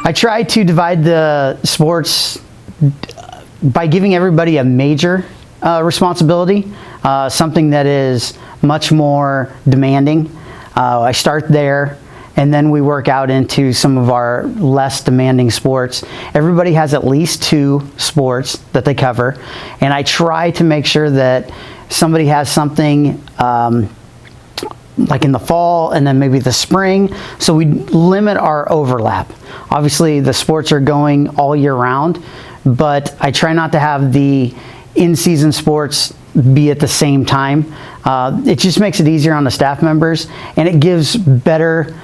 I try to divide the sports by giving everybody a major responsibility, something that is much more demanding. I start there, and then we work out into some of our less demanding sports. Everybody has at least 2 sports that they cover, and I try to make sure that somebody has something like in the fall and then maybe the spring, so we limit our overlap. Obviously the sports are going all year round, but I try not to have the in-season sports be at the same time. It just makes it easier on the staff members, and it gives better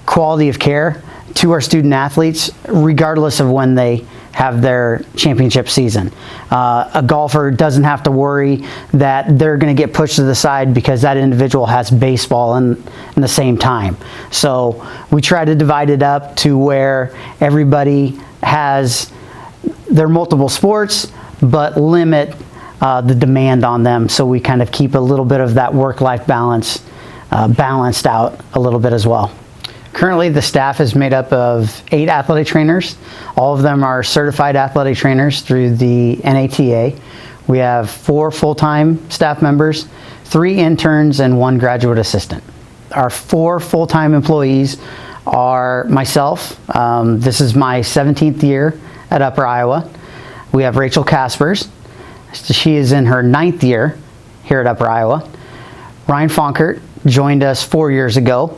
quality of care to our student athletes regardless of when they have their championship season. A golfer doesn't have to worry that they're going to get pushed to the side because that individual has baseball in the same time. So we try to divide it up to where everybody has their multiple sports, but limit the demand on them, so we kind of keep a little bit of that work-life balance balanced out a little bit as well. Currently, the staff is made up of 8 athletic trainers. All of them are certified athletic trainers through the NATA. We have 4 full-time staff members, 3 interns, and 1 graduate assistant. Our 4 full-time employees are myself. This is my 17th year at Upper Iowa. We have Rachel Kaspers. She is in her 9th year here at Upper Iowa. Ryan Fonkert joined us 4 years ago.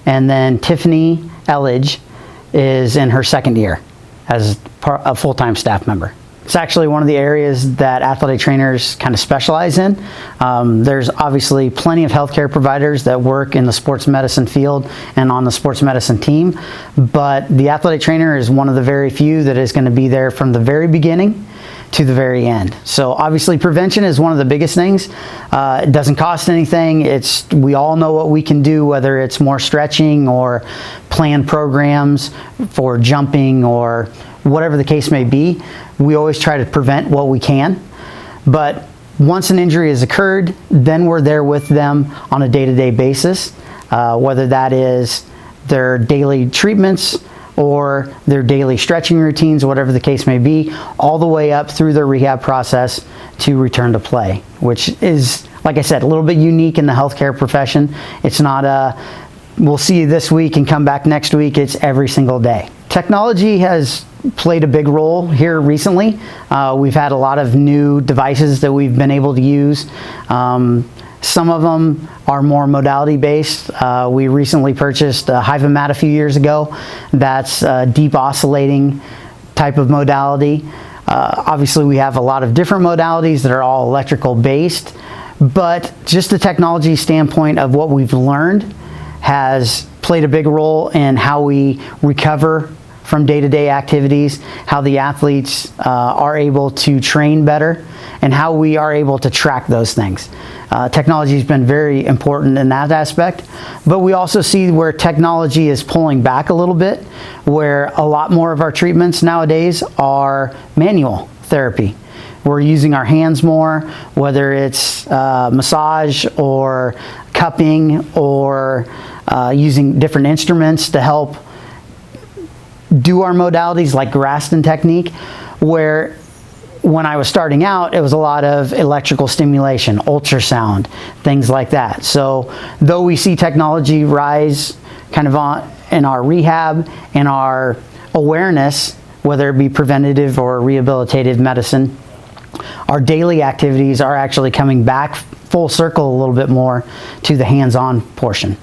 And then Tiffany Elledge is in her 2nd year as a full-time staff member. It's actually one of the areas that athletic trainers kind of specialize in. There's obviously plenty of healthcare providers that work in the sports medicine field and on the sports medicine team, but the athletic trainer is one of the very few that is going to be there from the very beginning to the very end. So obviously prevention is one of the biggest things. It doesn't cost anything. We all know what we can do, whether it's more stretching or planned programs for jumping or whatever the case may be. We always try to prevent what we can. But once an injury has occurred, then we're there with them on a day-to-day basis, whether that is their daily treatments or their daily stretching routines, whatever the case may be, all the way up through their rehab process to return to play, which is, like I said, a little bit unique in the healthcare profession. It's not we'll see you this week and come back next week. It's every single day. Technology has played a big role here recently. We've had a lot of new devices that we've been able to use. Some of them are more modality based. We recently purchased a HivaMat a few years ago. That's a deep oscillating type of modality. Obviously we have a lot of different modalities that are all electrical based, but just the technology standpoint of what we've learned has played a big role in how we recover from day-to-day activities, how the athletes are able to train better, and how we are able to track those things. Technology has been very important in that aspect, but we also see where technology is pulling back a little bit, where a lot more of our treatments nowadays are manual therapy. We're using our hands more, whether it's massage or cupping or using different instruments to help do our modalities like Graston technique, where when I was starting out, it was a lot of electrical stimulation, ultrasound, things like that. So though we see technology rise kind of in our rehab and our awareness, whether it be preventative or rehabilitative medicine, our daily activities are actually coming back full circle a little bit more to the hands-on portion.